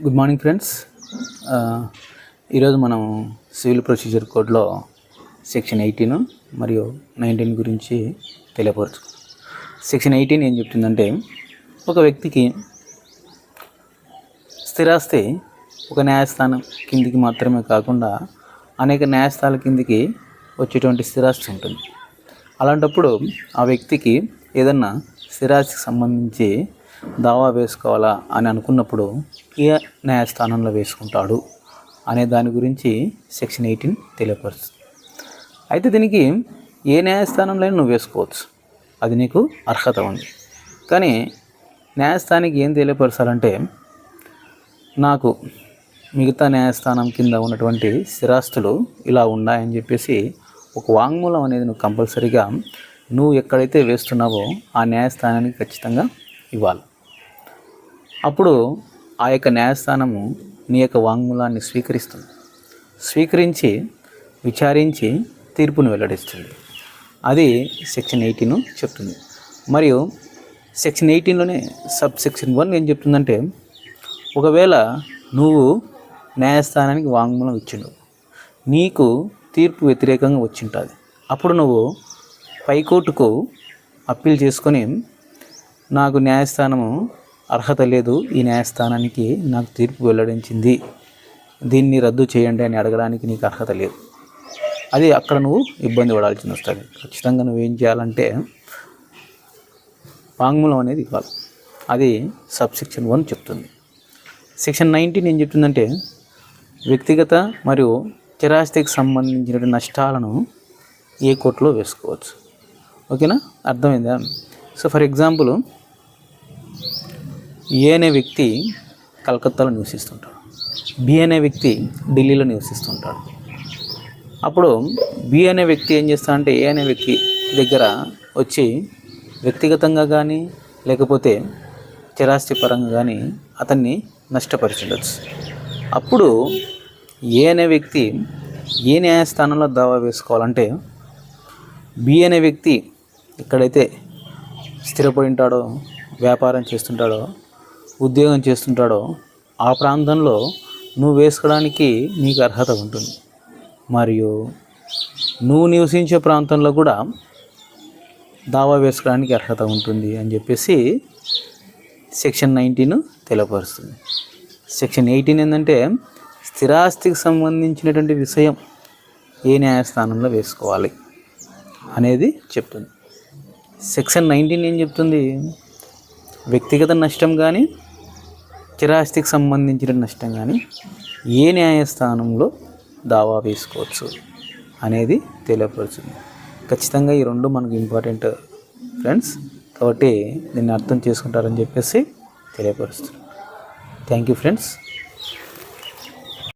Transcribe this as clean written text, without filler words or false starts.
Good morning friends. ఈరోజు మనం civil procedure కోడ్లో సెక్షన్ 18 మరియు 19 గురించి తెలియపరచు. సెక్షన్ 18 ఏం చెప్తుందంటే, ఒక వ్యక్తికి స్థిరాస్తి ఒక న్యాయస్థానం కిందికి మాత్రమే కాకుండా అనేక న్యాయస్థానాల కిందికి వచ్చేటువంటి స్థిరాస్తి ఉంటుంది. అలాంటప్పుడు ఆ వ్యక్తికి ఏదన్నా స్థిరాస్తికి సంబంధించి దావా వేసుకోవాలా అని అనుకున్నప్పుడు ఏ న్యాయస్థానంలో వేసుకుంటాడు అనే దాని గురించి సెక్షన్ 18 తెలియపరుస్తుంది. అయితే దీనికి ఏ న్యాయస్థానంలో నువ్వు వేసుకోవచ్చు, అది నీకు అర్హత ఉంది. కానీ న్యాయస్థానానికి ఏం తెలియపరచాలంటే, నాకు మిగతా న్యాయస్థానం కింద ఉన్నటువంటి స్థిరాస్తులు ఇలా ఉన్నాయని చెప్పేసి ఒక వాంగ్మూలం అనేది నువ్వు కంపల్సరీగా నువ్వు ఎక్కడైతే వేస్తున్నావో ఆ న్యాయస్థానానికి ఖచ్చితంగా ఇవ్వాలి. అప్పుడు ఆ యొక్క న్యాయస్థానము నీ యొక్క వాంగ్మూలాన్ని స్వీకరించి విచారించి తీర్పును వెల్లడిస్తుంది. అది సెక్షన్ 18 చెప్తుంది. మరియు సెక్షన్ 18లోనే సబ్ సెక్షన్ 1 ఏం చెప్తుందంటే, ఒకవేళ నువ్వు న్యాయస్థానానికి వాంగ్మూలం ఇచ్చిండు, నీకు తీర్పు వ్యతిరేకంగా వచ్చింటుంది, అప్పుడు నువ్వు పైకోర్టుకు అప్పీల్ చేసుకొని, నాకు న్యాయస్థానము అర్హత లేదు, ఈ న్యాయస్థానానికి నాకు తీర్పు వెల్లడించింది, దీన్ని రద్దు చేయండి అని అడగడానికి నీకు అర్హత లేదు. అది అక్కడ నువ్వు ఇబ్బంది పడాల్సి వస్తుంది. ఖచ్చితంగా నువ్వేం చేయాలంటే వాంగ్మూలం అనేది ఇవ్వాలి. అది సబ్ సెక్షన్ 1 చెప్తుంది. సెక్షన్ 19 ఏం చెప్తుందంటే, వ్యక్తిగత మరియు స్థిరాస్తికి సంబంధించిన నష్టాలను ఏ కోర్టులో వేసుకోవచ్చు. ఓకేనా, అర్థమైందా? సో ఫర్ ఎగ్జాంపుల్, ఏ అనే వ్యక్తి కలకత్తాలో నివసిస్తుంటాడు, బి అనే వ్యక్తి ఢిల్లీలో నివసిస్తుంటాడు. అప్పుడు బి అనే వ్యక్తి ఏం చేస్తాడంటే, ఏ అనే వ్యక్తి దగ్గర వచ్చి వ్యక్తిగతంగా కానీ లేకపోతే స్థిరాస్తి పరంగా కానీ అతన్ని నష్టపరిచిండొచ్చు. అప్పుడు ఏ అనే వ్యక్తి ఏ న్యాయస్థానంలో దావా వేసుకోవాలంటే, బి అనే వ్యక్తి ఎక్కడైతే స్థిరపడి ఉంటాడో, వ్యాపారం చేస్తుంటాడో, ఉద్యోగం చేస్తుంటాడో ఆ ప్రాంతంలో నువ్వు వేసుకోవడానికి నీకు అర్హత ఉంటుంది. మరియు నువ్వు నివసించే ప్రాంతంలో కూడా దావా వేసుకోవడానికి అర్హత ఉంటుంది అని చెప్పేసి సెక్షన్ 19 తెలియపరుస్తుంది. సెక్షన్ 18 ఏంటంటే, స్థిరాస్తికి సంబంధించినటువంటి విషయం ఏ న్యాయస్థానంలో వేసుకోవాలి అనేది చెప్తుంది. సెక్షన్ 19 ఏం చెప్తుంది, వ్యక్తిగత నష్టం కానీ స్థిరాస్తికి సంబంధించిన నష్టం కానీ ఏ న్యాయస్థానంలో దావా వేసుకోవచ్చు అనేది తెలియపరుస్తుంది. ఖచ్చితంగా ఈ రెండు మనకు ఇంపార్టెంట్ ఫ్రెండ్స్, కాబట్టి దీన్ని అర్థం చేసుకుంటారని చెప్పేసి తెలియపరుస్తుంది. Thank you friends.